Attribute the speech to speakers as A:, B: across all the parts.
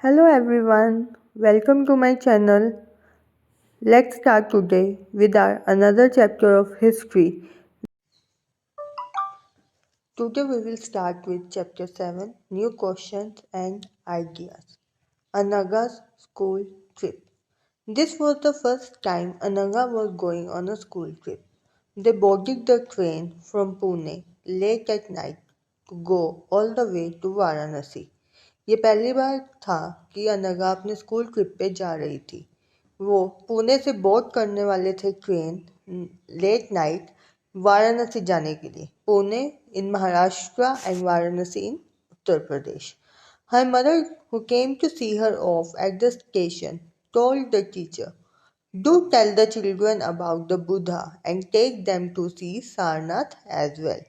A: Hello everyone, welcome to my channel. Let's start today with our another chapter of history. Today we will start with chapter 7, new questions and ideas. Anaga's school trip. This was the first time Anaga was going on a school trip. They boarded the train from Pune late at night to go all the way to Varanasi. ये पहली बार था कि अनगा अपने school trip पे जा रही थी। वो पुणे से बोर्ड करने वाले थे ट्रेन लेट नाइट वाराणसी जाने के लिए। Pune in Maharashtra and Varanasi in Uttar Pradesh. Her mother, who came to see her off at the station, told the teacher, "Do tell the children about the Buddha and take them to see Sarnath as well."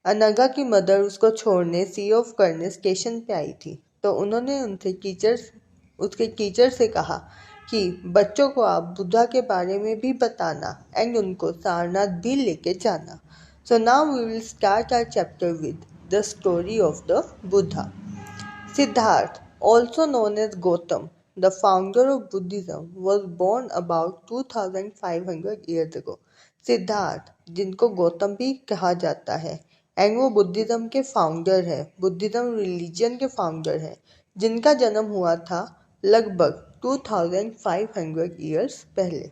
A: अनगा की mother उसको छोड़ने सी of करने station पे आई थी, तो उन्होंने उसके टीचर से कहा कि बच्चों को आप बुद्धा के बारे में भी बताना एंड उनको सारनाथ भी लेके जाना। So now we will start our chapter with the story of the Buddha. Siddhartha, also known as Gautam, the founder of Buddhism, was born about 2500 years ago. Siddharth, जिनको गौतम भी कहा जाता है, एंड वो बुद्धिज्म के फाउंडर है, बुद्धिज्म रिलीजन के founder है, जिनका जन्म हुआ था लगभग 2500 years पहले।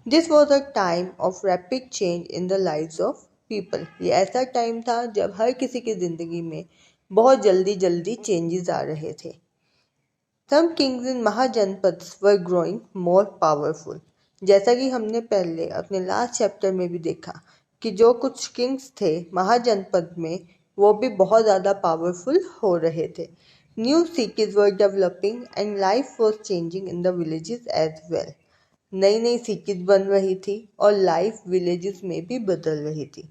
A: This was a time of rapid change in the lives of people. ये ऐसा टाइम था जब हर किसी की जिंदगी में बहुत जल्दी जल्दी चेंजेस आ रहे थे। Some kings in महाजनपद were growing more powerful. जैसा कि हमने पहले अपने लास्ट चैप्टर में भी देखा कि जो कुछ किंग्स थे महाजनपद में वो भी बहुत ज़्यादा पावरफुल हो रहे थे। New cities were developing and life was changing in the villages as well. नई नई सिटीज बन रही थी और लाइफ विलेजेस में भी बदल रही थी।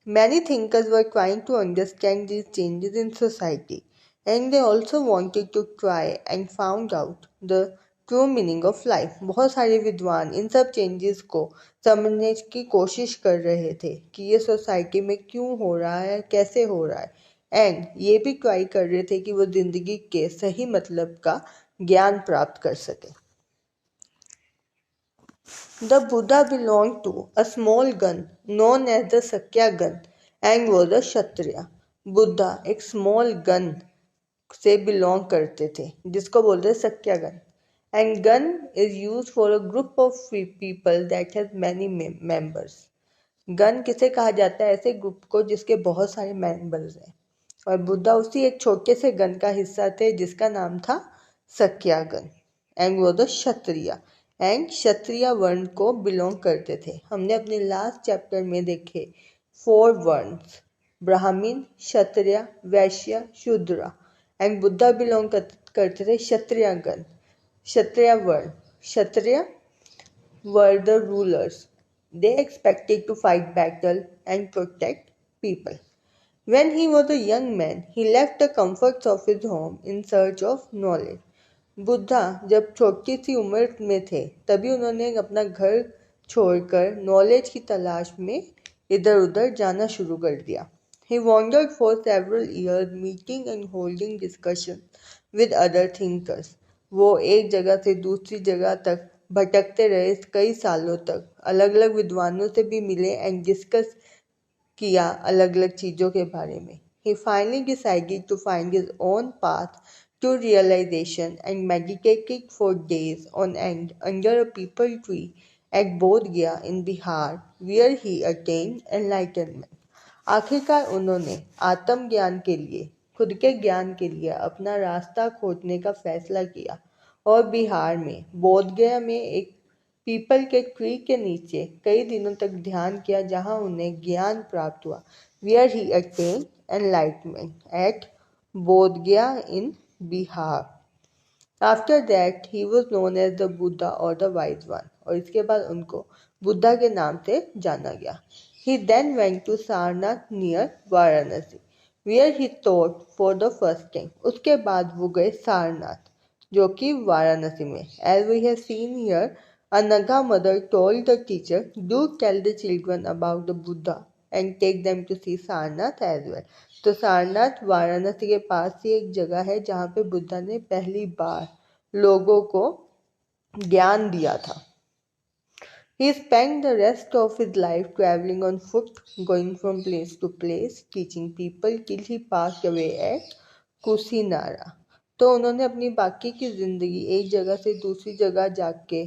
A: Many thinkers were trying to understand these changes in society, and they also wanted to try and found out the true meaning of life. बहुत सारे विद्वान इन सब चेंजेस को समझने की कोशिश कर रहे थे कि ये सोसाइटी में क्यों हो रहा है, कैसे हो रहा है, एंड ये भी ट्राई कर रहे थे कि वो जिंदगी के सही मतलब का ज्ञान प्राप्त कर सके। The Buddha belonged to a small gun known as the Sakya gun and was a Kshatriya. Buddha एक स्मॉल गन से बिलोंग करते थे जिसको बोलते हैं Sakya gana. And gana is use for a group of people that has many members. गन किसे कहा जाता है? ऐसे ग्रुप को जिसके बहुत सारे मेंबर्स हैं। और बुद्धा उसी एक छोटे से गन का हिस्सा थे जिसका नाम था सक्या गन एंड वो द क्षत्रिय एंड क्षत्रिय वर्ण को बिलोंग करते थे। हमने अपने लास्ट चैप्टर में देखे 4 वर्ण्स ब्राह्मण, क्षत्रिय, वैश्य, शूद्र एंड बुद्धा बिलोंग करते थे क्षत्रिय गण, क्षत्रिय वर्ण। क्षत्रिय were the rulers. They expected to fight battle and protect people. When he was a young man, he left the comforts of his home in search of knowledge. Buddha जब छोटी सी उम्र में थे तभी उन्होंने अपना घर छोड़कर नॉलेज की तलाश में इधर उधर जाना शुरू कर दिया। He wandered for several years meeting and holding discussions with other thinkers. वो एक जगह से दूसरी जगह तक भटकते रहे कई सालों तक, अलग अलग विद्वानों से भी मिले एंड डिस्कस किया अलग अलग चीज़ों के बारे में। He finally decided to find his own path to realization and meditated for days on end under a peepal tree at Bodh Gaya in Bihar, where he attained enlightenment. आखिरकार उन्होंने आत्म ज्ञान के लिए, खुद के ज्ञान के लिए अपना रास्ता खोजने का फैसला किया और बिहार में बोध गया में एक पीपल के ट्री के नीचे कई दिनों तक ध्यान किया जहां उन्हें ज्ञान प्राप्त हुआ। Where he attained enlightenment at Bodh Gaya in Bihar. After that he was known as the Buddha or the Wise One. और इसके बाद उनको बुद्धा के नाम से जाना गया। He then went to Sarnath near Varanasi, where he taught for the first time. उसके बाद वो गए सारनाथ जो कि वाराणसी में। As we have seen here, a Naga mother told the teacher, "Do tell the children about the Buddha and take them to see Sarnath as well." तो सारनाथ वाराणसी के पास ही एक जगह है जहाँ पे बुद्धा ने पहली बार लोगों को ज्ञान दिया था। He spent the rest of his life traveling on foot, going from place to place, teaching people till he passed away at Kushinara. तो उन्होंने अपनी बाकी की जिंदगी एक जगह से दूसरी जगह जाके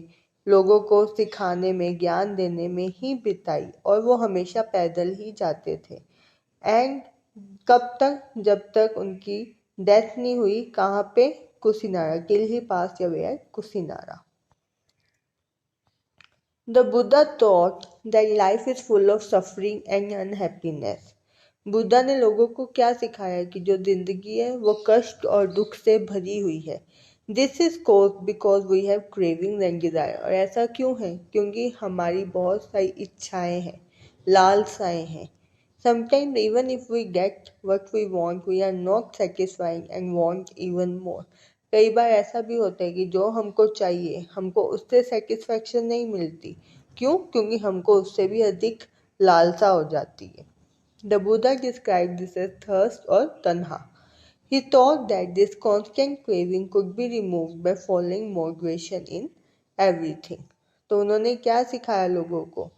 A: लोगों को सिखाने में, ज्ञान देने में ही बिताई, और वो हमेशा पैदल ही जाते थे। एंड कब तक? जब तक उनकी डेथ नहीं हुई। कहाँ पे? Kushinara. Till he pass away at Kushinara. The Buddha taught that life is full of suffering and unhappiness. Buddha ने लोगों को क्या सिखाया कि जो जिंदगी है वो कष्ट और दुख से भरी हुई है। This is cause because we have craving and desire. और ऐसा क्यों है? क्योंकि हमारी बहुत सारी इच्छाएं हैं, लालसाएं हैं। Sometimes even if we get what we want, we are not satisfied and want even more. कई बार ऐसा भी होता है कि जो हमको चाहिए हमको उससे सेटिस्फेक्शन नहीं मिलती। क्यों? क्योंकि हमको उससे भी अधिक लालसा हो जाती है। The Buddha described this as thirst or tanha. He thought that this constant craving could be removed by following moderation in everything. तो उन्होंने क्या सिखाया लोगों को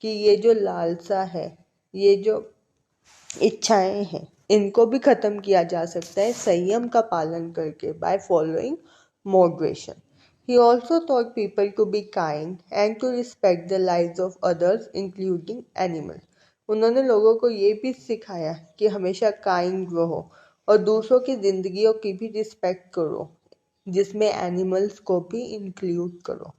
A: कि ये जो लालसा है, ये जो इच्छाएं हैं, इनको भी खत्म किया जा सकता है संयम का पालन करके, by following moderation. He also taught people to be kind and to respect the lives of others, including animals. उन्होंने लोगों को ये भी सिखाया कि हमेशा काइंड रहो और दूसरों की जिंदगियों की भी रिस्पेक्ट करो, जिसमें एनिमल्स को भी इंक्लूड करो।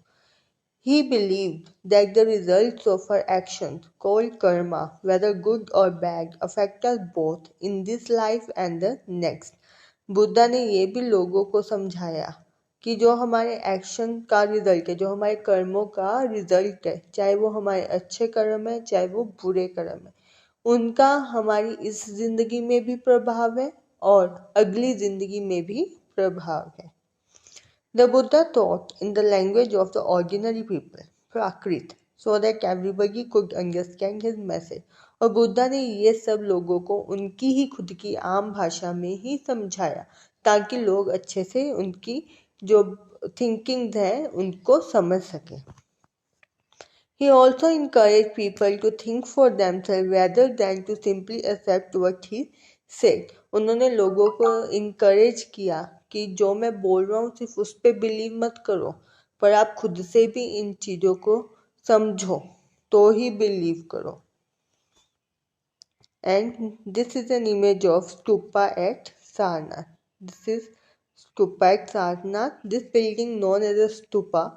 A: He believed that the results of our actions, called karma, whether good or bad, affect us both in this life and the next. Buddha ने ये भी लोगों को समझाया कि जो हमारे एक्शन का रिजल्ट है, जो हमारे कर्मों का रिजल्ट है, चाहे वो हमारे अच्छे कर्म है चाहे वो बुरे कर्म है, उनका हमारी इस जिंदगी में भी प्रभाव है और अगली जिंदगी में भी प्रभाव है। The Buddha taught in the language of the ordinary people, Prakrit, so that everybody could understand his message. और बुद्धा ने ये सब लोगों को उनकी ही खुद की आम भाषा में ही समझाया ताकि लोग अच्छे से उनकी जो थिंकिंग है उनको समझ सकें। He also encouraged people to think for themselves rather than to simply accept what he said. उन्होंने लोगों को encourage किया कि जो मैं बोल रहा हूँ सिर्फ उस पर बिलीव मत करो, पर आप खुद से भी इन चीज़ों को समझो तो ही बिलीव करो। And this is an image of stupa at Sarnath. This is stupa at Sarnath. This building known as a stupa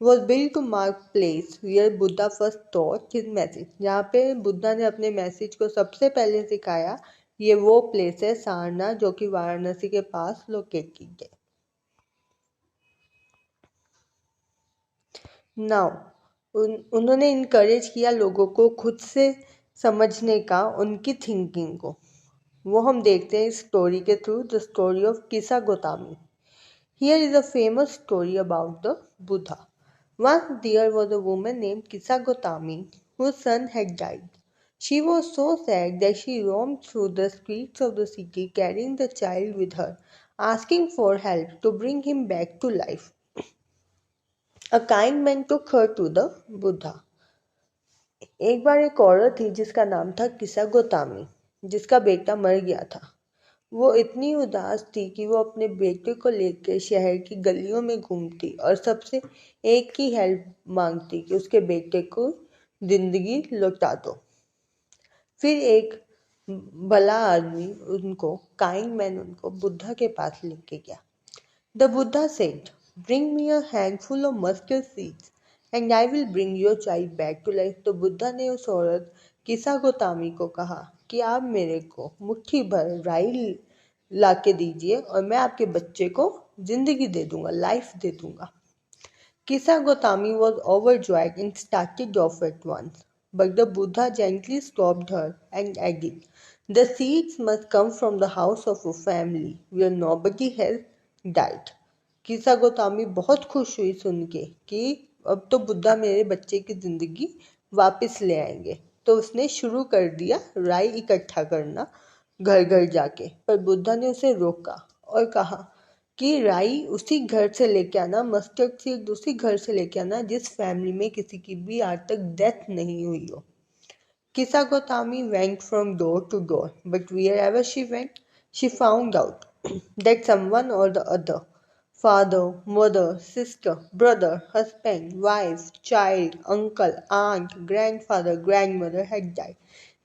A: was built to mark place where Buddha first taught his message. जहाँ पे बुद्धा ने अपने message को सबसे पहले सिखाया, ये वो प्लेस है सारनाथ जो कि वाराणसी के पास लोकेटेड है। नाउ उन्होंने इनकरेज किया लोगों को खुद से समझने का, उनकी थिंकिंग को। वो हम देखते हैं इस स्टोरी के थ्रू, द स्टोरी ऑफ किसा Gotami. Here is a famous story about the Buddha. Once there was a woman named Kisa Gotami whose son had died. She was so sad that she roamed through the streets of the city carrying the child with her, asking for help to bring him back to life. A kind man took her to the Buddha. एक बार एक औरत थी जिसका नाम था किसा गोतामी, जिसका बेटा मर गया था। वो इतनी उदास थी कि वो अपने बेटे को लेकर शहर की गलियों में घूमती और सबसे एक ही हेल्प मांगती कि उसके बेटे को जिंदगी लौटा दो। फिर एक भला आदमी उनको, काइंड मैन उनको बुद्धा के पास लेके गया। The Buddha said, bring me a handful of mustard seeds and I will bring your child back to life. तो बुद्धा ने उस औरत किसा गोतामी को कहा कि आप मेरे को मुट्ठी भर राई ला के दीजिए और मैं आपके बच्चे को जिंदगी दे दूंगा, लाइफ दे दूंगा। Kisa Gotami was overjoyed and started off at once, but the Buddha gently stopped her and added, the seeds must come from the house of a family where nobody has died. किसा गोतामी बहुत खुश हुई सुन के कि अब तो बुद्धा मेरे बच्चे की जिंदगी वापस ले आएंगे। तो उसने शुरू कर दिया राई इकट्ठा करना घर घर जाके, पर बुद्धा ने उसे रोका और कहा कि राई उसी घर से लेके आना, मस्टर्ड सीड उसी घर से लेके आना जिस फैमिली में किसी की भी आज तक डेथ नहीं हुई हो। Kisagotami went from door to door, but wherever she went, she found out that someone or the other, father, mother, sister, brother, husband, wife, child, uncle, aunt, grandfather, grandmother had died.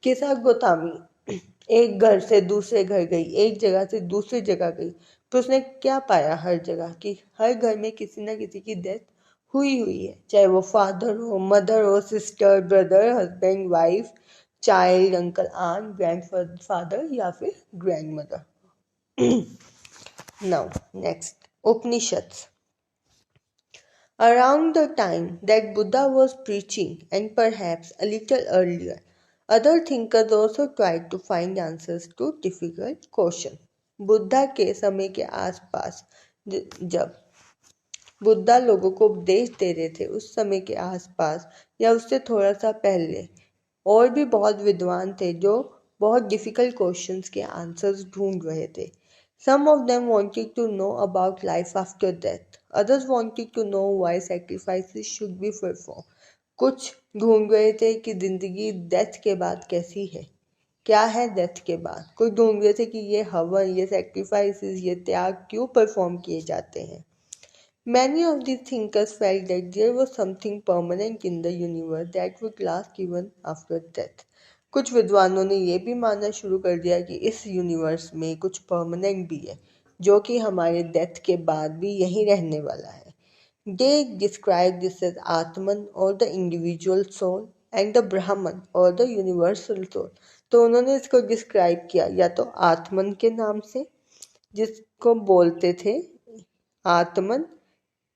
A: किसागोतामी एक घर से दूसरे घर गई, एक जगह से दूसरी जगह गई, तो उसने क्या पाया हर जगह कि हर घर में किसी न किसी की डेथ हुई है, चाहे वो फादर हो, मदर हो, sister, brother, husband, wife, child, uncle, aunt, grandfather या फिर grandmother. Now, next, Upanishads. Around the time that Buddha was preaching, and perhaps a little earlier, other thinkers also tried to find answers to difficult questions. Buddha के समय के आसपास जब बुद्धा लोगों को उपदेश दे रहे थे, उस समय के आसपास या उससे थोड़ा सा पहले और भी बहुत विद्वान थे जो बहुत डिफिकल्ट क्वेश्चंस के आंसर्स ढूंढ रहे थे। Some of them wanted to know about life after death. Others wanted to know why sacrifices should be performed. कुछ ढूंढ रहे थे कि जिंदगी डेथ के बाद कैसी है, क्या है डेथ के बाद। कोई ढूंढ रहे थे कि ये हवन, ये सैक्रिफाइसेस, ये त्याग क्यों परफॉर्म किए जाते हैं। Many of these thinkers felt that there was something permanent in the universe that would last even after death. कुछ विद्वानों ने ये भी मानना शुरू कर दिया कि इस यूनिवर्स में कुछ परमानेंट भी है जो कि हमारे डेथ के बाद भी यहीं रहने वाला है। They describe this as Atman or the individual soul and the Brahman or the universal soul. तो उन्होंने इसको डिस्क्राइब किया या तो आत्मन के नाम से, जिसको बोलते थे आत्मन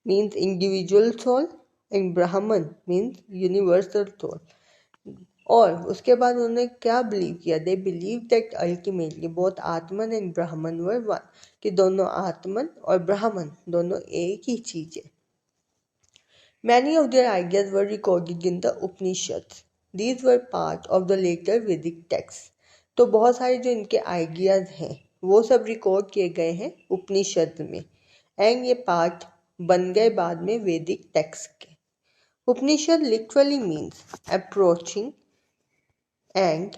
A: means individual soul and Brahman means universal soul. और उसके बाद उन्होंने क्या बिलीव किया, they believe that ultimately both Atman and ब्राह्मण वर वन, कि दोनों आत्मन और ब्राह्मण दोनों एक ही चीज है। Many of their ideas were recorded in the Upanishads. These were part of the later Vedic texts. तो बहुत सारे जो इनके आइडियाज हैं वो सब रिकॉर्ड किए गए हैं उपनिषद में, एंड ये पार्ट बन गए बाद में वैदिक टेक्स्ट के। Upanishad literally means approaching and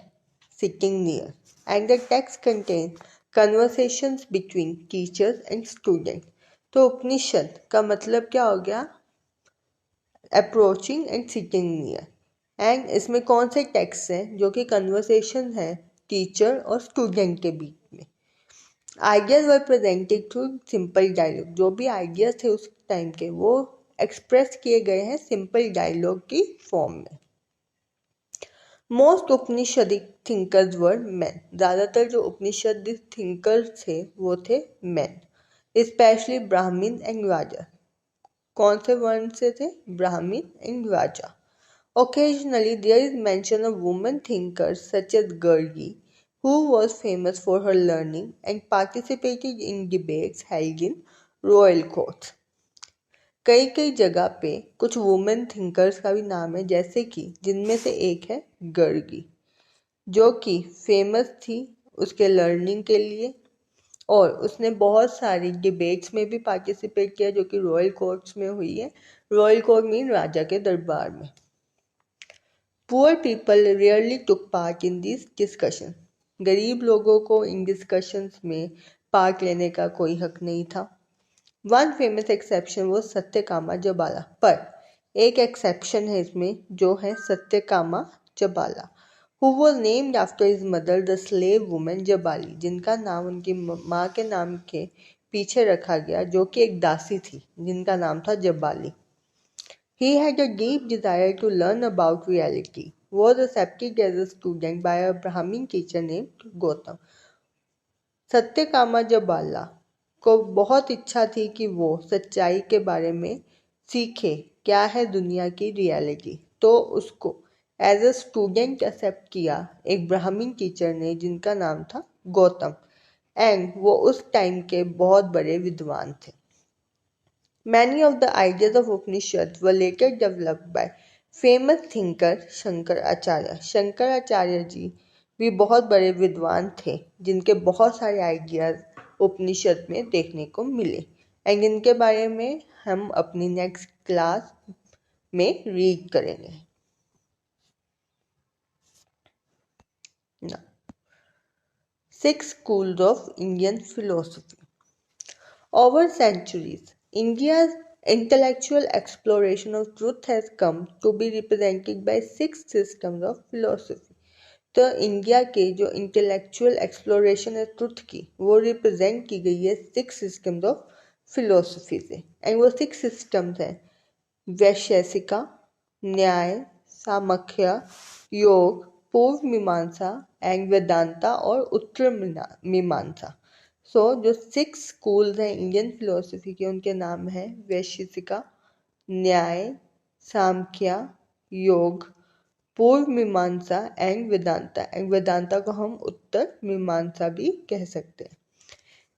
A: sitting near, and the text contains conversations between teachers and students. तो उपनिषद का मतलब क्या हो गया, approaching and sitting near, and इसमें कौन से टेक्स्ट हैं जो कि कन्वर्सेशन है टीचर और स्टूडेंट के बीच में। Ideas were presented through simple dialogue, जो भी आइडियाज थे उस टाइम के वो एक्सप्रेस किए गए हैं सिंपल डायलॉग की फॉर्म में। मोस्ट उपनिषदिक थिंकर्स वर मैन, ज़्यादातर जो उपनिषदिक थिंकर्स थे वो थे मैन, स्पेशली ब्राह्मीण एंड राजा। कौन से वर्ण से थे, Brahmin and Raja. Occasionally there is mention of women thinkers such as Gargi, who was famous for her learning and participated in debates held in royal courts. कई कई जगह पे कुछ वुमेन थिंकर्स का भी नाम है, जैसे कि जिनमें से एक है गर्गी, जो कि फेमस थी उसके लर्निंग के लिए और उसने बहुत सारी डिबेट्स में भी पार्टिसिपेट किया जो कि रॉयल कोर्ट्स में हुई है। रॉयल कोर्ट मीन राजा के दरबार में। Poor people rarely took part in this discussion, गरीब लोगों को इन डिस्कशंस में पार्ट लेने का कोई हक नहीं था। वन फेमस एक्सेप्शन वो सत्यकामा जबाला, पर एक एक्सेप्शन है इसमें जो है सत्यकामा जबाला, who was named after his mother the slave woman Jabali, जिनका नाम उनकी माँ के नाम के पीछे रखा गया जो कि एक दासी थी जिनका नाम था Jabali. He had a deep desire to learn about reality, was accepted as a student by a Brahmin teacher named Gautam. Satyakama जबाला को बहुत इच्छा थी कि वो सच्चाई के बारे में सीखे, क्या है दुनिया की रियलिटी, तो उसको एज अ स्टूडेंट एक्सेप्ट किया एक ब्राह्मीण टीचर ने जिनका नाम था गौतम, एंड वो उस टाइम के बहुत बड़े विद्वान थे। Many of the ideas of Upanishad were later developed by famous thinker Shankaracharya. Shankaracharya ji भी बहुत बड़े विद्वान थे जिनके बहुत सारे आइडियाज उपनिषद में देखने को मिले एंड इनके बारे में हम अपनी नेक्स्ट क्लास में रीड करेंगे। Now, 6 schools of Indian philosophy. Over centuries, India's intellectual exploration of truth has come to be represented by 6 systems of philosophy. तो इंडिया के जो इंटेलेक्चुअल एक्सप्लोरेशन है ट्रुथ की वो रिप्रेजेंट की गई है 6 सिस्टम्स ऑफ फिलोसफी से एंड वो 6 सिस्टम्स हैं वैशेषिका, न्याय, सामख्य, योग, पूर्व मीमांसा एंड वेदांता और उत्तर मीमांसा। जो 6 स्कूल्स हैं इंडियन फिलोसफी के उनके नाम हैं वैशेषिका, न्याय, सामख्य, योग, पूर्व मीमांसा एंड वेदांता को हम उत्तर मीमांसा भी कह सकते हैं।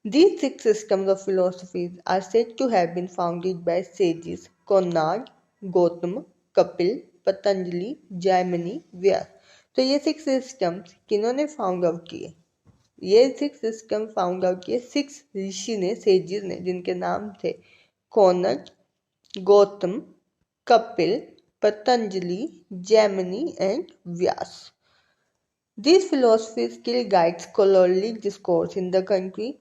A: These 6 systems of philosophies are said to have been founded by sages Konark, Gautam, Kapil, Patanjali, Jaimini, Vyas। तो ये 6 systems किन्होंने फाउंड आउट किए? ये 6 सिस्टम फाउंड आउट किए 6 ऋषि ने, सेजेस ने, जिनके नाम थे कोनक, Gautam, Kapil, Patanjali, Jaimini, and Vyas. These philosophies still guide scholarly discourse in the country.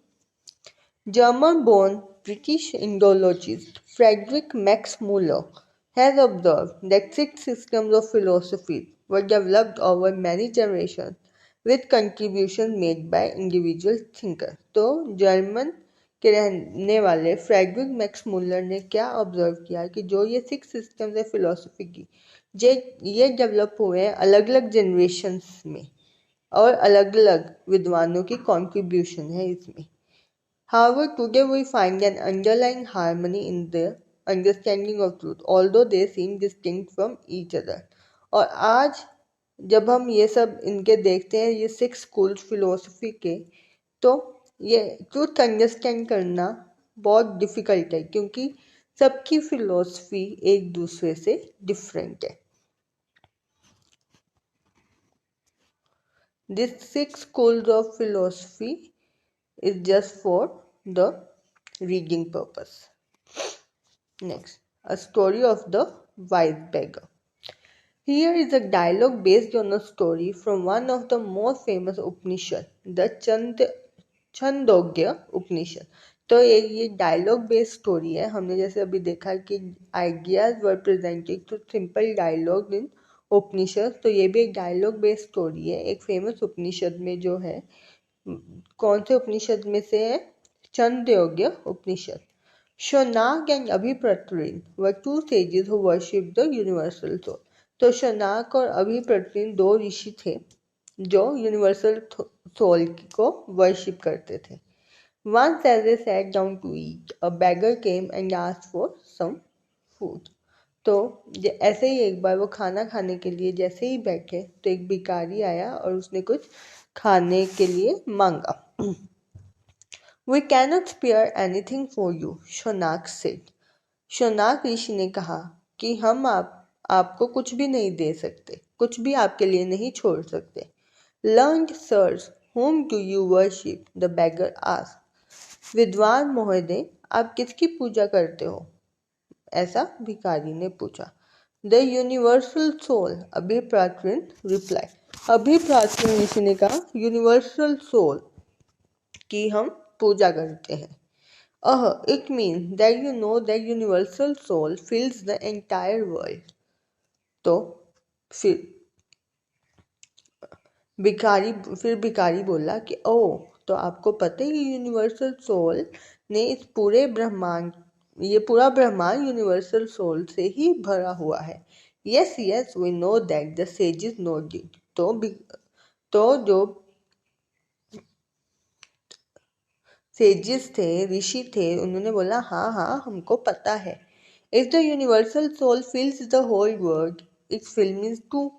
A: German-born British Indologist Friedrich Max Muller has observed that 6 systems of philosophy were developed over many generations with contributions made by individual thinkers. तो German के रहने वाले Frederick Max Muller ने क्या observe किया कि जो ये 6 सिस्टम्स है फिलोसफी की ये डेवलप हुए हैं अलग अलग जनरेशन्स में और अलग अलग विद्वानों की कंट्रीब्यूशन है इसमें। However, today we find an underlying harmony in the understanding of truth, although they seem distinct from each other. और आज जब हम ये सब इनके देखते हैं ये 6 स्कूल्स फिलोसफी के, तो ये ट्रूथ अंडरस्टैंड करना बहुत डिफ़िकल्ट है क्योंकि सबकी फिलोसफी एक दूसरे से डिफरेंट है। This 6 schools of philosophy is just for the reading purpose. Next, a story of the wise beggar. Here is a dialogue based on a story from one of the most famous Upanishad, the Chandogya उपनिषद। तो ये dialogue based story है। हमने जैसे अभी देखा कि ideas were presented through simple dialogue in Upanishad, तो ये भी एक डायलॉग बेस्ड स्टोरी है एक फेमस उपनिषद में जो है। कौन से उपनिषद में से है? Chhandogya Upanishad. Shaunak and Abhipratarin were 2 sages who worshipped the universal soul। तो शौनक और अभिप्रतृन 2 ऋषि थे जो यूनिवर्सल सोल को वर्शिप करते थे। Once as they sat down to eat, a beggar came and asked for some food। तो ऐसे ही एक बार वो खाना खाने के लिए जैसे ही बैठे तो एक भिखारी आया और उसने कुछ खाने के लिए मांगा। We cannot spare anything for you, Shaunak said। Shaunak ऋषि ने कहा कि हम आपको कुछ भी नहीं दे सकते, कुछ भी आपके लिए नहीं छोड़ सकते। Learned sirs, whom do you worship? The beggar asked। विद्वान महोदय, आप किसकी पूजा करते हो? ऐसा भिखारी ने पूछा। The universal soul, अभिप्रातृन replied। अभिप्रातृन ऋषि ने कहा यूनिवर्सल सोल की हम पूजा करते हैं। It means that you know that universal soul fills the entire world। तो फिर भिखारी बोला कि तो आपको पता है कि यूनिवर्सल सोल ने इस पूरे ब्रह्मांड, ये पूरा ब्रह्मांड यूनिवर्सल सोल से ही भरा हुआ है। Yes we know that, the sages know it. तो जो सेजेस थे, ऋषि थे, उन्होंने बोला हाँ हमको पता है। If the universal soul fills the whole world, it fills too.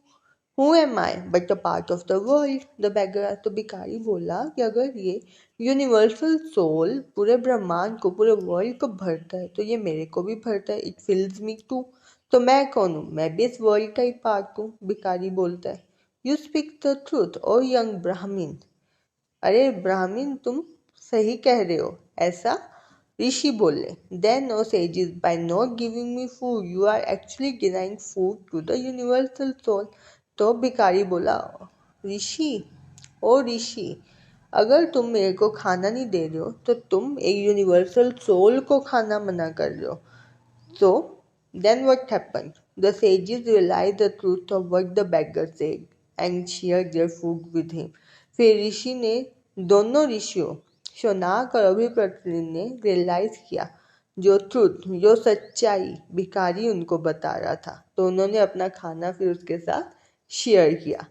A: Who am I but a part of the world? The beggar। तो भिखारी बोला कि अगर ये यूनिवर्सल सोल पूरे ब्रह्मांड को, पूरे वर्ल्ड को भरता है तो ये मेरे को भी भरता है। It fills me too. तो मैं कौन हूँ? मैं भी इस वर्ल्ड का ही पार्ट हूँ, भिखारी बोलता है। You speak the truth, O young Brahmin. अरे ब्राह्मण तुम सही कह रहे हो, ऐसा ऋषि बोले. Then, O sages, by not giving me food, you are actually denying food to the universal soul. तो भिखारी बोला, ऋषि, ओ ऋषि, अगर तुम मेरे को खाना नहीं दे रहे हो तो तुम एक यूनिवर्सल सोल को खाना मना कर रहे हो. So, then what happened? The sages realized the truth of what the beggar said and shared their food with him. फिर ऋषि ने, दोनों ऋषियों शौनक और अभिप्रति ने रियलाइज किया जो ट्रुथ, जो सच्चाई भिखारी उनको बता रहा था, तो उन्होंने अपना खाना फिर उसके साथ शेयर किया.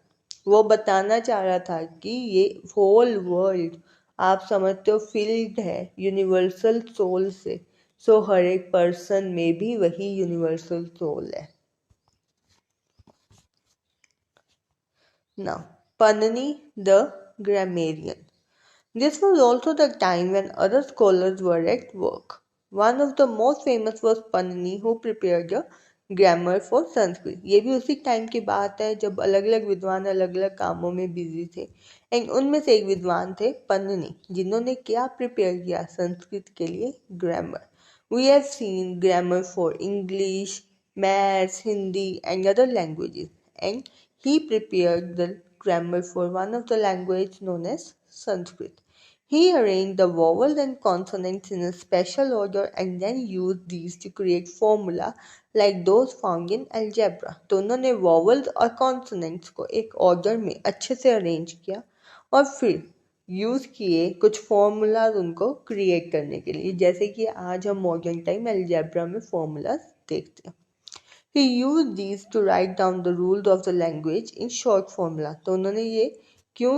A: वो बताना चाह रहा था कि ये होल वर्ल्ड आप समझते हो फिल्ड है यूनिवर्सल सोल से. सो हर एक पर्सन में भी वही यूनिवर्सल सोल है. Now, Panini the grammarian. This was also the time when other scholars were at work. One of the most famous was Panini, who prepared a grammar for Sanskrit. ये भी उसी time की बात है जब अलग अलग विद्वान अलग अलग कामों में बिजी थे. एंड उनमें से एक विद्वान थे पन्निनी, जिन्होंने क्या प्रिपेयर किया संस्कृत के लिए, grammar. We have seen grammar for English, Maths, Hindi, and other languages, and he prepared the grammar for one of the languages known as Sanskrit. He arranged the vowels and consonants in a special order and then used these to create formula like those found in algebra. तो उन्होंने vowels और consonants को एक order में अच्छे से arrange किया और फिर यूज़ किए कुछ फॉर्मूलाज उनको क्रिएट करने के लिए, जैसे कि आज हम मॉडर्न टाइम अलजेब्रा में फॉर्मूलाज देखते हैं. He used these to write down the rules of the language in short formula. तो उन्होंने ये क्यों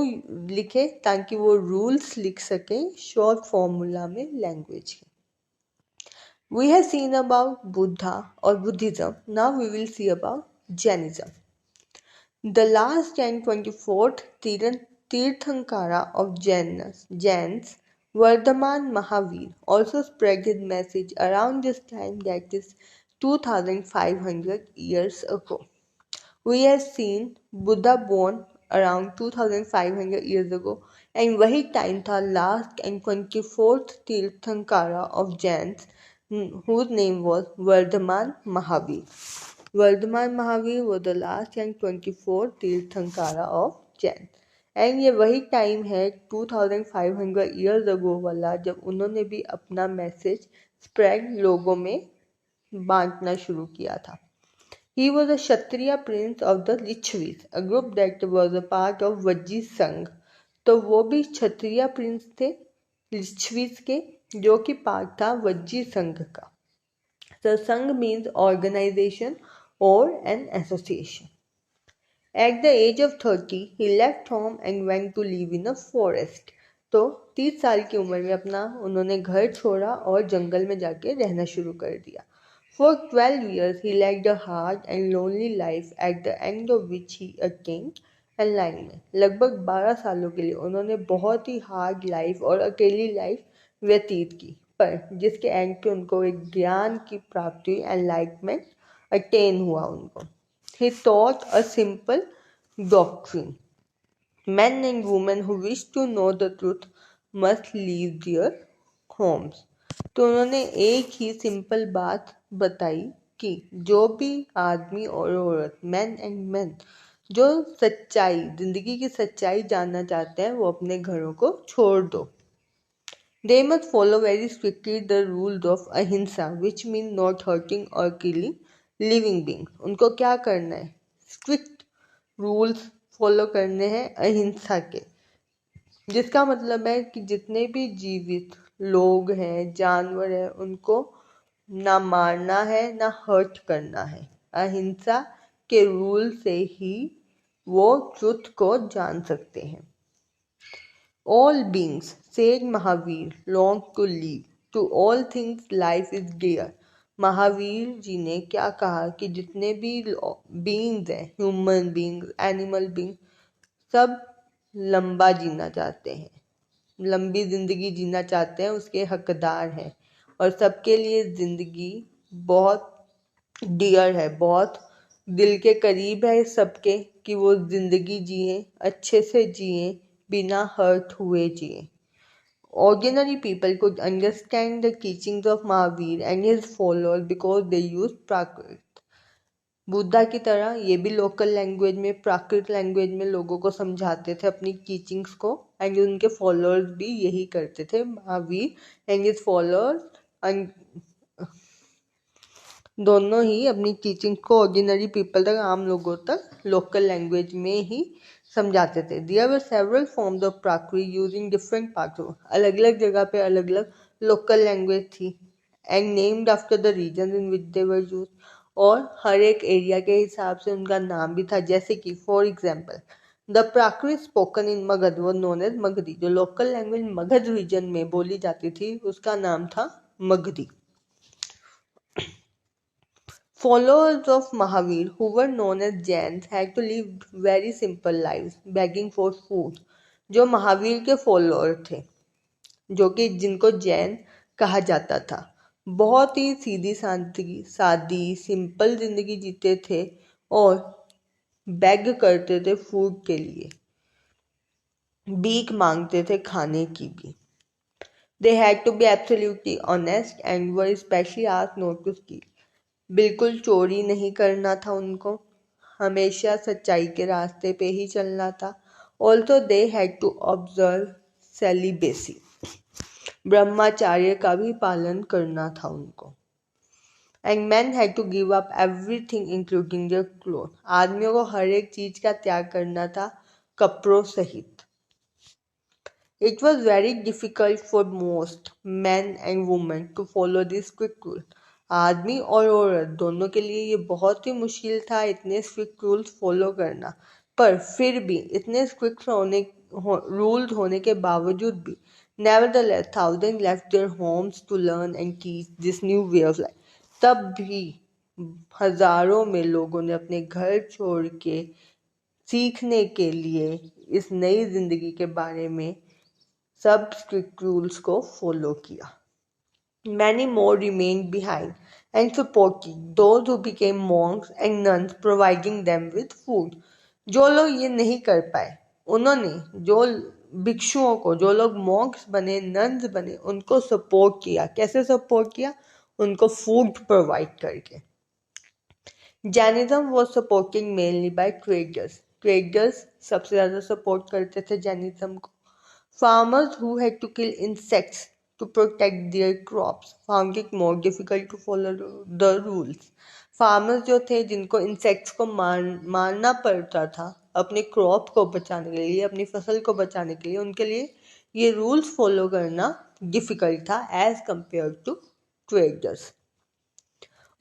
A: लिखे, ताकि वो रूल्स लिख सकें शॉर्ट फॉर्मूला में लैंग्वेज के. We have seen about Buddha or Buddhism. Now we will see about Jainism. The last and 24th Tirthankara of Jains, Vardhaman Mahavir, also spread his message around this time, that is 2500 years ago. We have seen Buddha born around 2500 years ago, and वही time था last and 24th Tirthankara of Jains, whose name was Vardhaman Mahavir. Vardhaman Mahavir was the last and 24th Tirthankara of Jain. And ये वही time है 2500 years ago वाला जब उन्होंने भी अपना मैसेज स्प्रेड लोगों में बांटना शुरू किया था. He was a Kshatriya prince of the Lichvis, a group that was a part of Vajji Sangh. तो वो भी क्षत्रिय प्रिंस थे लिच्छवीस के, जो कि पार्ट था वज्जी संघ का. The Sangh means organization or an association. At the age of 30, he left home and went to live in a forest. तो 30 साल की उम्र में अपना उन्होंने घर छोड़ा और जंगल में जाके रहना शुरू कर दिया. For 12 years, he led a hard and lonely life, at the end of which he attained enlightenment. लगभग 12 सालों के लिए उन्होंने बहुत ही हार्ड लाइफ और अकेली लाइफ व्यतीत की, पर जिसके एंड पे उनको एक ज्ञान की प्राप्ति, एनलाइटमेंट अटेन हुआ उनको. He taught a simple doctrine. Men and women who wish to know the truth must leave their homes. तो उन्होंने एक ही सिंपल बात बताई कि जो भी आदमी और औरत, मैन एंड मैन, जो सच्चाई, जिंदगी की सच्चाई जानना चाहते हैं, वो अपने घरों को छोड़ दो. They must follow very strictly the rules of ahimsa, which means not hurting or killing living beings. उनको क्या करना है, स्ट्रिक्ट रूल्स फॉलो करने हैं अहिंसा के, जिसका मतलब है कि जितने भी जीवित लोग हैं, जानवर हैं, उनको ना मारना है ना हर्ट करना है. अहिंसा के रूल से ही वो ट्रुथ को जान सकते हैं. All beings, said Mahavir, long to live. To all things life is dear. Mahavir ji ने क्या कहा कि जितने भी बींग्स हैं, ह्यूमन बींग्स, एनिमल बींग्स, सब लंबा जीना चाहते हैं, लंबी जिंदगी जीना चाहते हैं, उसके हकदार हैं, और सबके लिए जिंदगी बहुत डियर है, बहुत दिल के करीब है सबके कि वो जिंदगी जिए, अच्छे से जिए, बिना हर्ट हुए जिए. Ordinary people could understand the teachings of Mahavir and his followers because they used Prakrit. Buddha की तरह ये भी लोकल लैंग्वेज में, प्राकृत लैंग्वेज में लोगों को समझाते थे अपनी टीचिंग्स को, एंड उनके फॉलोअर्स भी यही करते थे. महावीर एंड हिज फॉलोअर्स दोनों ही अपनी टीचिंग को ऑर्डिनरी पीपल तक, आम लोगों तक, लोकल लैंग्वेज में ही समझाते थे. There were several forms of Prakrit used in different parts of, अलग अलग जगह पे अलग अलग लोकल लैंग्वेज थी, and named after the regions in which they were used. और हर एक एरिया के हिसाब से उनका नाम भी था. जैसे कि for example the Prakrit spoken in Magadh वो नोन एज मगधी. जो लोकल लैंग्वेज मगध रीजन में बोली जाती थी उसका नाम था Magdhi. Followers of Mahavir, who were known as Jains, had to live very simple lives, begging for food. जो महावीर के फॉलोअर थे, जो कि जिनको जैन कहा जाता था, बहुत ही सीधी सादी सिंपल जिंदगी जीते थे और बेग करते थे फूड के लिए, भीख मांगते थे खाने की भी. They had to be absolutely honest and were especially asked not to steal. बिल्कुल चोरी नहीं करना था उनको, हमेशा सच्चाई के रास्ते पे ही चलना था. Also they had to observe celibacy, ब्रह्मचार्य का भी पालन करना था उनको. And man had to give up everything including their cloth. आदमियों को हर एक चीज का त्याग करना था, कपड़ों सहित. It was very difficult for most men and women to follow this strict rule. आदमी और औरत दोनों के लिए ये बहुत ही मुश्किल था इतने स्ट्रिक्ट रूल्स फॉलो करना. पर फिर भी इतने स्ट्रिक्ट रूल्स होने के बावजूद भी nevertheless thousands left their homes to learn and teach this new way of life. तब भी हजारों में लोगों ने अपने घर छोड़ के सीखने के लिए इस नई जिंदगी के बारे में सब स्ट्रिक्ट रूल्स को फॉलो किया. Many more remained behind and supported those who became monks and nuns, providing them with food. जो लोग ये नहीं कर पाए उन्होंने जो भिक्षुओं को, जो लोग मॉन्क्स बने, नन्स बने, उनको सपोर्ट किया. कैसे सपोर्ट किया? उनको फूड प्रोवाइड करके. Jainism was supporting mainly by traders. Traders सबसे ज़्यादा सपोर्ट करते थे जैनिज्म को. Farmers who had to kill insects to protect their crops found it more difficult to follow the rules. Farmers जो थे जिनको इंसेक्ट्स को मारना पड़ता था अपने क्रॉप को बचाने के लिए, अपनी फसल को बचाने के लिए, उनके लिए ये रूल्स फॉलो करना डिफिकल्ट था as compare to traders.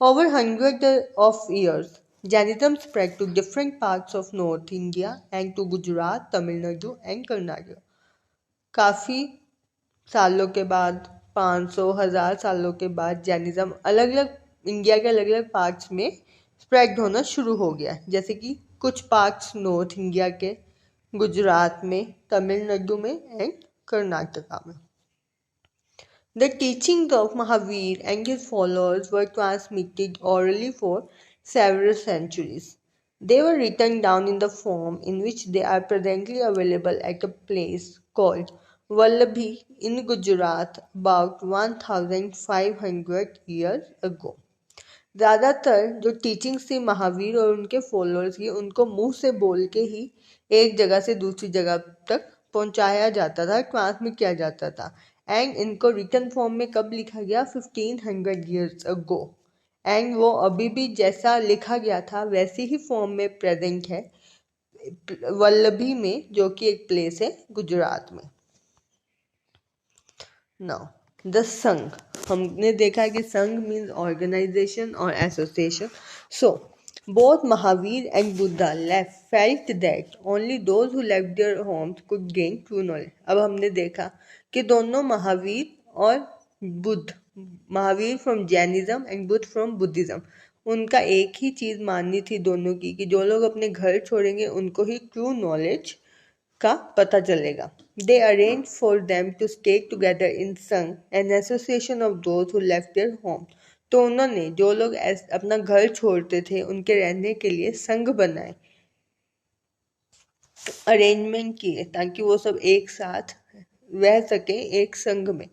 A: Over hundreds of years, Jainism spread to different parts of North India and to Gujarat, Tamil Nadu and Karnataka. काफ़ी सालों के बाद, 500,000 सालों के बाद जैनिज्म अलग अलग इंडिया के अलग अलग पार्ट्स में स्प्रेड होना शुरू हो गया. जैसे कि कुछ पार्ट्स नॉर्थ इंडिया के, गुजरात में, तमिलनाडु में एंड कर्नाटका में. The teachings of Mahavir and his followers were transmitted orally for several centuries. They were written down in the form in which they are presently available at a place called Vallabhi in Gujarat about 1500 years ago. ज़्यादातर जो teachings थी महावीर और उनके followers की, उनको मुंह से बोल के ही एक जगह से दूसरी जगह तक पहुंचाया जाता था, ट्रांसमिट किया जाता था. एंड इनको रिटर्न फॉर्म में कब लिखा गया? 1500 years ago. एंड वो अभी भी जैसा लिखा गया था वैसी ही फॉर्म में प्रेजेंट है वल्लभी में, जो कि एक प्लेस है गुजरात में. नाउ द संघ. हमने देखा कि संघ मीन्स ऑर्गेनाइजेशन और association. So both Mahavir and Buddha felt that only those who left their homes could gain true knowledge. अब हमने देखा कि दोनों महावीर और Buddha, Mahavir from Jainism and Buddha from Buddhism, उनका एक ही चीज़ माननी थी दोनों की कि जो लोग अपने घर छोड़ेंगे उनको ही ट्रू नॉलेज का पता चलेगा. They arranged for them to stay together in Sangh, an association of those who left their homes तो उन्होंने जो लोग अपना घर छोड़ते थे उनके रहने के लिए संघ बनाए, अरेंजमेंट किए ताकि वो सब एक साथ रह सके एक संघ में।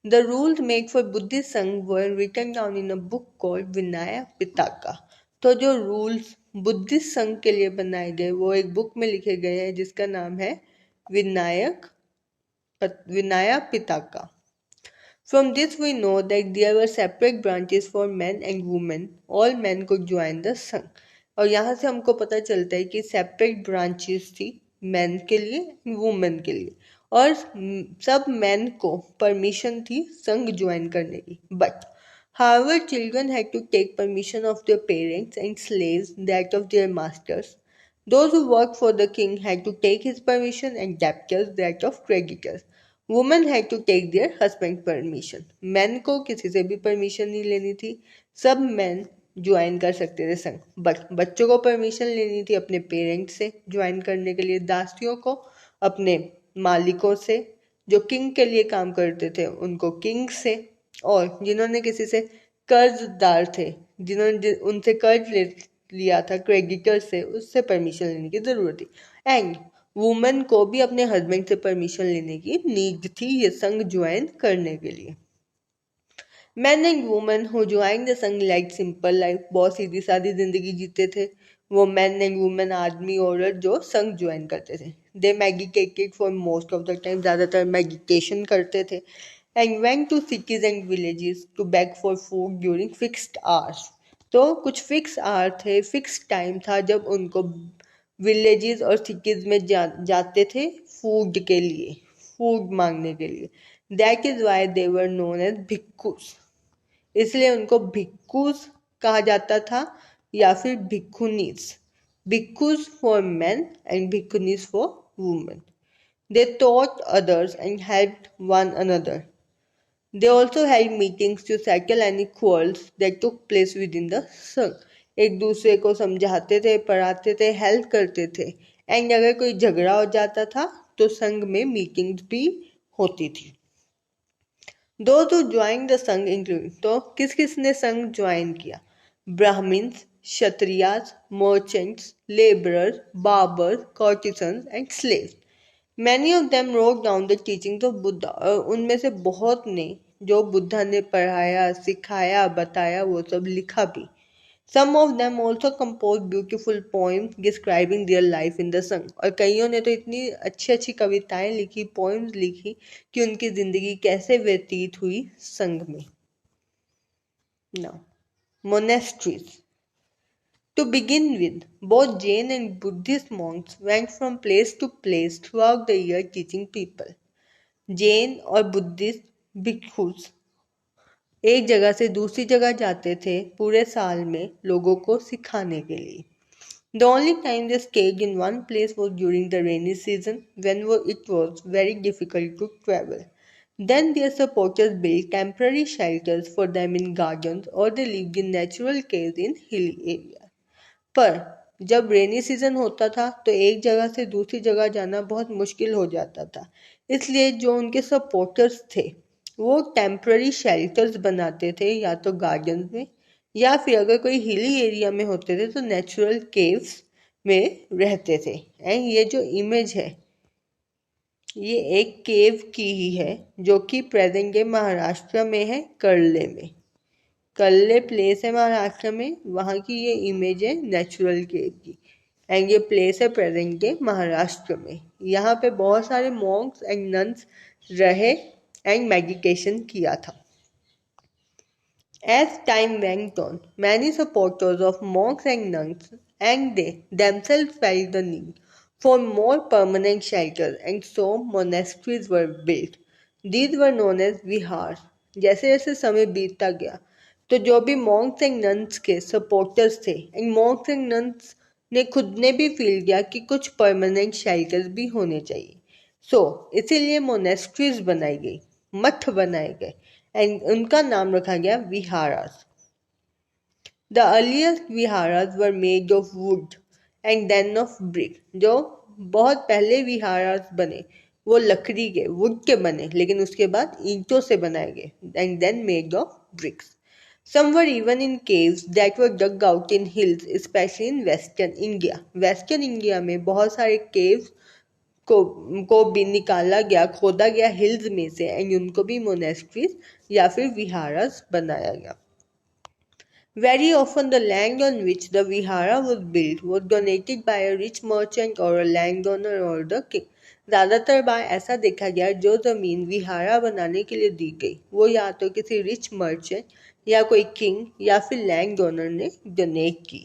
A: The rules made for Buddhist sangha were written down in a book called Vinaya Pitaka. तो जो रूल्स बुद्धिस्ट संघ के लिए बनाए गए वो एक बुक में लिखे गए हैं जिसका नाम है विनय Pitaka. From this we know that there were separate branches for men and women. All men could join the संघ। और यहाँ से हमको पता चलता है कि सेपरेट ब्रांचेस थी मेन के लिए वुमेन के लिए, और सब मेन को परमिशन थी संघ ज्वाइन करने की। But however children had to take permission of their parents and slaves that of their masters. Those who worked for the king had to take his permission and debtors that of creditors. Women had to take their husband permission. Man को किसी से भी permission नहीं लेनी थी, सब man join कर सकते थे संघ। बट बच्चों को परमिशन लेनी थी अपने पेरेंट्स से ज्वाइन करने के लिए, दासियों को अपने मालिकों से, जो किंग के लिए काम करते थे उनको किंग से, और जिन्होंने किसी से कर्जदार थे, जिन्होंने उनसे कर्ज लिया था क्रेडिटर से, उससे परमिशन लेने की जरूरत थी। एंड वुमेन को भी अपने हस्बैंड से परमिशन लेने की नीड थी ये संघ ज्वाइन करने के लिए। Man and women who join the संघ लाइक सिंपल लाइफ, बहुत सीधी सादी जिंदगी जीते थे वो मैन एंड वुमेन, आदमी औरत जो संघ ज्वाइन करते थे। They meditated for most of the time, ज़्यादातर मेडिटेशन करते थे। And went to cities and villages to beg for food during fixed hours. तो कुछ फिक्स आवर थे, फिक्स टाइम था जब उनको विलेजेस और सिटीज में जाते थे फूड के लिए, फूड मांगने के लिए। That is why they were known as bhikkhus, इसलिए उनको भिक्खुस कहा जाता था या फिर bhikkhunis. Bhikkhus for man and bhikkhunis for women. They taught others and helped one another. They also held meetings to settle any quarrels that took place within the संघ। एक दूसरे को समझाते थे, पढ़ाते थे, हेल्प करते थे। एंड अगर कोई झगड़ा हो जाता था तो संघ में मीटिंग्स भी होती थी। Those who joined the संघ include, तो किस किस ने संघ ज्वाइन किया? Brahmans, Kshatriyas, merchants, labourers, barbers, courtesans and slaves. Many of them wrote down the teachings of Buddha. उनमें से बहुत ने जो बुद्धा ने पढ़ाया, सिखाया, बताया वो सब लिखा भी। Some of them also composed beautiful poems describing their life in the संघ। और कईयों ने तो इतनी अच्छी अच्छी कविताएं लिखी, पोएम्स लिखी कि उनकी जिंदगी कैसे व्यतीत हुई संघ में। Now, monasteries. To begin with, both Jain and Buddhist monks went from place to place throughout the year teaching people. Jain और बुद्धिस्ट भिक्षुस एक जगह से दूसरी जगह जाते थे पूरे साल में लोगों को सिखाने के लिए। The only time they stayed in one place was during the rainy season when it was very difficult to travel. Then their supporters built temporary shelters for them in gardens or they lived in natural caves in hilly areas. पर जब rainy season होता था तो एक जगह से दूसरी जगह जाना बहुत मुश्किल हो जाता था, इसलिए जो उनके सपोर्टर्स थे वो टेम्पररी शेल्टर्स बनाते थे, या तो गार्डन में या फिर अगर कोई हिली एरिया में होते थे तो नेचुरल केव्स में रहते थे। एंड ये जो इमेज है ये एक केव की ही है जो कि प्रेजेंट डे महाराष्ट्र में है, कर्ले में। कर्ले प्लेस है महाराष्ट्र में, वहाँ की ये इमेज है नेचुरल केव की। एंड ये प्लेस है प्रेजेंट डे महाराष्ट्र में। यहाँ पे बहुत सारे मॉन्क्स एंड नन्स रहे एंड मेडिटेशन किया था। As time went on, many supporters of monks and nuns and they themselves felt the need for more permanent shelter and so monasteries were built. These were known as vihars. जैसे जैसे समय बीतता गया तो जो भी मॉन्क्स एंड नन्स के supporters थे एंड मॉन्क्स एंड नन्स ने खुद ने भी फील किया कि कुछ परमानेंट शेल्टर्स भी होने चाहिए। इसीलिए मोनेस्ट्रीज बनाई गई, मठ बनाए गए एंड उनका नाम रखा गया viharas. The earliest viharas were made of wood and then of brick. जो बहुत पहले विहारास बने वो लकड़ी के, वुड के बने, लेकिन उसके बाद ईंटों से बनाए गए and then made of bricks. Some were even in caves that were dug out in hills, especially in Western India. Western India में बहुत सारे caves को भी निकाला गया, खोदा गया हिल्स में से, एंड उनको भी मोनेस्ट्रीज या फिर विहारास बनाया गया. Very often the land on which the vihara was built was donated by a rich merchant or a landowner or the king. ज़्यादातर बार ऐसा देखा गया जो ज़मीन विहारा बनाने के लिए दी गई वो या तो किसी रिच मर्चेंट या कोई किंग या फिर लैंड ओनर ने डोनेट की.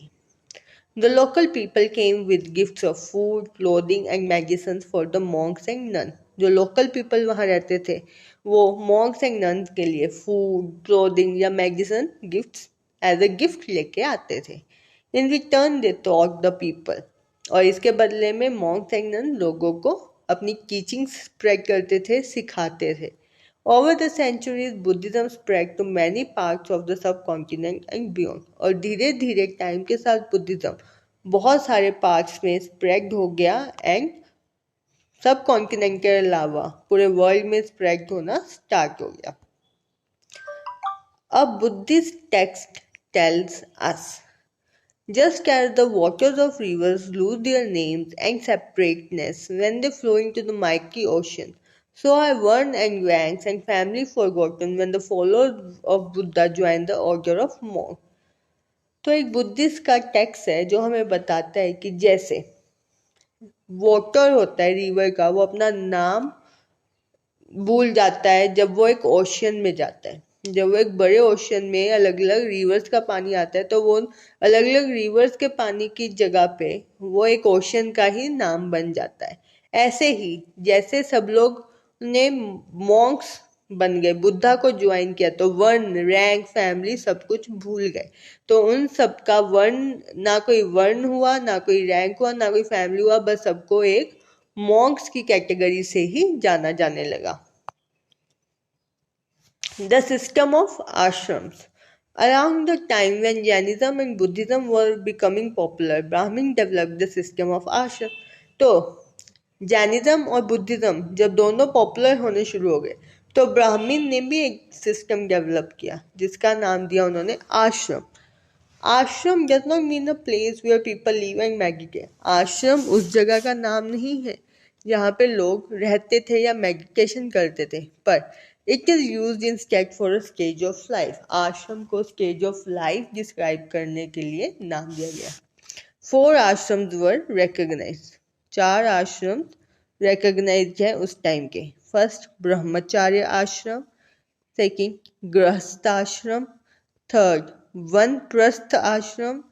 A: The local people came with gifts of food, clothing and medicines for the monks and nuns. जो local people वहाँ रहते थे वो monks and nuns के लिए food, clothing या medicine gifts as a gift लेके आते थे. In return they taught the people. और इसके बदले में monks and nuns लोगों को अपनी teaching spread करते थे, सिखाते थे. Over the centuries, Buddhism spread to many parts of the subcontinent and beyond. और धीरे धीरे टाइम के साथ बुद्धिज्म बहुत सारे पार्ट्स में स्प्रेड हो गया एंड सब कॉन्टिनेंट के अलावा पूरे वर्ल्ड में स्प्रेड होना स्टार्ट हो गया. A Buddhist text tells us, just as the waters of rivers lose their names and separateness when they flow into the mighty ocean, so are Varn and ranks and family forgotten when the followers of Buddha join the order of monks. तो एक Buddhist का text है जो हमें बताता है कि जैसे वाटर होता है रिवर का, वो अपना नाम भूल जाता है जब वो एक ओशियन में जाता है. जब वो एक बड़े ओशियन में अलग अलग रिवर्स का पानी आता है तो वो अलग अलग रिवर्स के पानी की जगह पे वो एक ओशियन का ही नाम बन जाता है. ऐसे ही जैसे सब लोग ने मॉन्क्स बन गए, बुद्धा को ज्वाइन किया तो वर्ण, रैंक, फैमिली सब कुछ भूल गए. तो उन सब का वर्ण, ना कोई वर्ण हुआ, ना कोई रैंक हुआ, ना कोई फैमिली हुआ, बस सबको एक मॉन्क्स की कैटेगरी से ही जाना जाने लगा. The system of ashrams. Around the time when Jainism and Buddhism were becoming popular, Brahmin developed the system of ashram. तो जैनिज्म और बुद्धिज्म जब दोनों पॉपुलर होने शुरू हो गए तो ब्राह्मण ने भी एक सिस्टम डेवलप किया जिसका नाम दिया उन्होंने ashram. Ashram does not mean a place where people live and meditate. Ashram उस जगह का नाम नहीं है जहाँ पे लोग रहते थे या मेडिटेशन करते थे, पर it is used instead for a stage of life. आश्रम को स्टेज ऑफ लाइफ डिस्क्राइब करने के लिए नाम दिया गया. 4 आश्रम्स वर रिकॉग्नाइज्ड. 4 आश्रम रिकॉग्नाइज्ड है उस टाइम के. फर्स्ट ब्रह्मचार्य आश्रम, सेकंड गृहस्थ आश्रम, थर्ड वनप्रस्थ आश्रम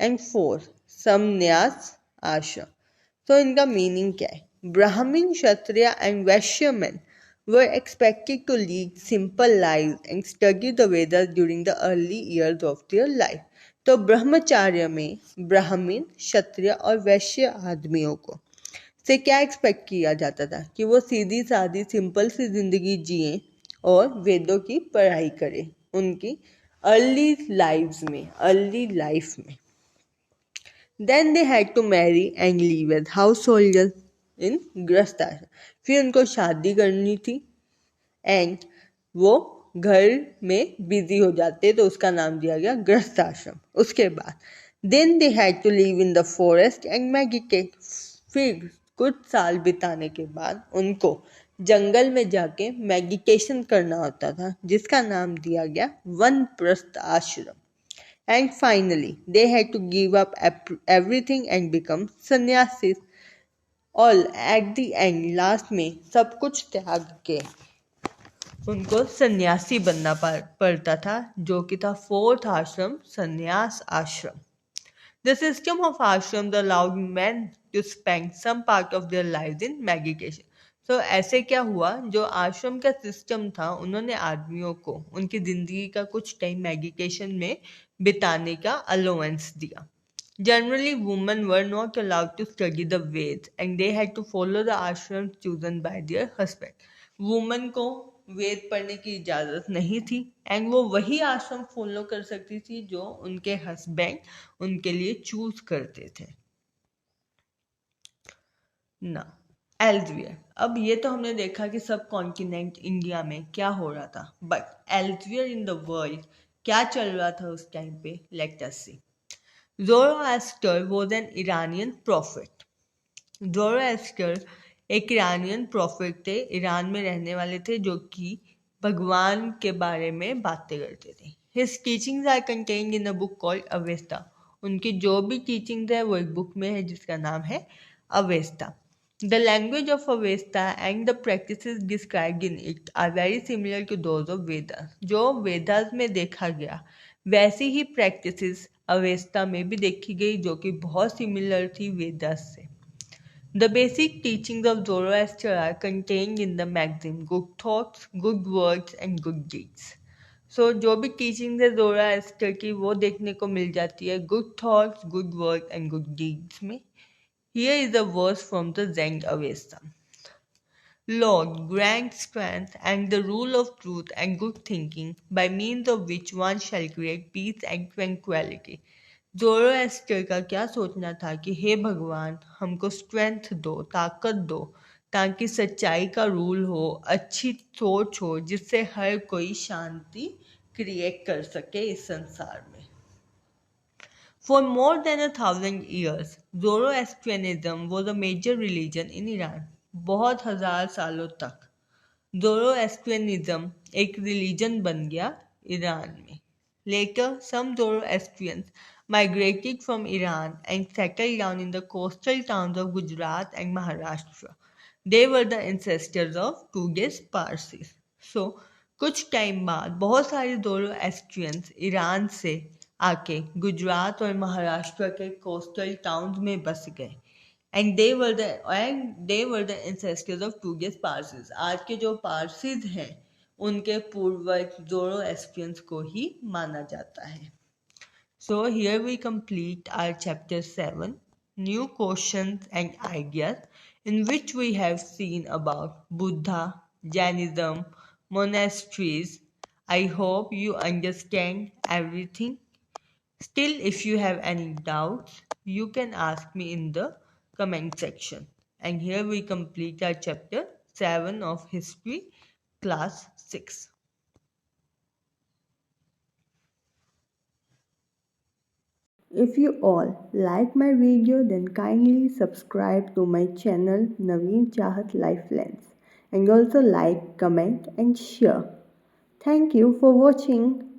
A: एंड फोर्थ संन्यास आश्रम. तो इनका मीनिंग क्या है? ब्राह्मण, क्षत्रिय and Vysya men were expected to lead simple lives and study the Vedas during the early years of their life. तो ब्रह्मचार्य में ब्राह्मण, क्षत्रिय और वैश्य आदमियों को से क्या एक्सपेक्ट किया जाता था कि वो सीधी सादी सिंपल सी जिंदगी जिए और वेदों की पढ़ाई करें उनकी अर्ली लाइफ में. Then they had to marry and live as householders in गृहस्थ आश्रम. फिर उनको शादी करनी थी एंड वो घर में बिजी हो जाते तो उसका नाम दिया गया गृहस्थ आश्रम. उसके बाद then they had to live in the forest and meditate. फिर कुछ साल बिताने के बाद उनको जंगल में जाके मेडिटेशन करना होता था जिसका नाम दिया गया वनप्रस्थ आश्रम. And finally, they had to give up everything and become sannyasis. All at the end, last में सब कुछ त्याग के उनको सन्यासी बनना पड़ता था जो कि था 4th आश्रम, सन्यास आश्रम. The system of ashrams allowed men to spend some part of their lives in meditation. तो ऐसे क्या हुआ, जो आश्रम का सिस्टम था उन्होंने आदमियों को उनकी जिंदगी का कुछ टाइम मेडिटेशन में बिताने का अलाउंस दिया. Generally, women were not allowed to study the Veds and they had to follow the ashrams chosen by their husband. Woman को वेद पढ़ने की इजाज़त नहीं थी एंड वो वही आश्रम फॉलो कर सकती थी जो उनके हस्बैंड उनके लिए चूज करते थे ना. एल्सवियर. अब ये तो हमने देखा कि सब कॉन्टिनेंट इंडिया में क्या हो रहा था, but elsewhere in the world क्या चल रहा था उस टाइम पे? Let us see. Zoroaster was an Iranian prophet. Zoroaster एक ईरानियन प्रॉफिट थे, ईरान में रहने वाले थे, जो कि भगवान के बारे में बातें करते थे. His teachings are contained in a book called Avesta. उनकी जो भी टीचिंग्स है वो एक बुक में है जिसका नाम है Avesta. The language of Avesta and the practices described in it are very similar to those of Vedas. जो वेदास में देखा गया वैसी ही प्रैक्टिसेस अवेस्ता में भी देखी गई, जो कि बहुत सिमिलर थी वेदास से. The basic teachings of Zoroaster are contained in the maxim good thoughts, good words and good deeds. So जो भी teachings है Zoroaster की वो देखने को मिल जाती है good thoughts, good words and good deeds में. Here is a verse from the Zen Avesta. Lord, grant strength and the rule of truth and good thinking, by means of which one shall create peace and tranquility. ज़ोरोएस्टर का क्या सोचना था कि हे भगवान, हमको strength दो, ताकत दो, ताकि सच्चाई का रूल हो, अच्छी सोच हो, जिससे हर कोई शांति क्रिएट कर सके इस संसार में. For more than 1,000 years, Zoroastrianism was a major religion in Iran. बहुत हजार सालों तक Zoroastrianism एक religion बन गया ईरान में. Later, some Zoroastrians migrated from Iran and settled down in the coastal towns of Gujarat and Maharashtra. They were the ancestors of today's Parsis. So, कुछ time बाद बहुत सारे ज़ोरोएस्ट्रियंस ईरान से आके गुजरात और महाराष्ट्र के कोस्टल टाउन्स में बस गए. And they were the ancestors of today's Parsis. आज के जो पारसीज हैं उनके पूर्वज ज़ोरोएस्ट्रियंस को ही माना जाता है. So here we complete our chapter 7, New Questions and Ideas, in which we have seen about Buddha, Jainism, monasteries. I hope you understand everything. Still, if you have any doubts, you can ask me in the comment section. And here we complete our chapter 7 of History, class 6. If you all like my video, then kindly subscribe to my channel Naveen Chahat Lifelines, and also like, comment and share. Thank you for watching.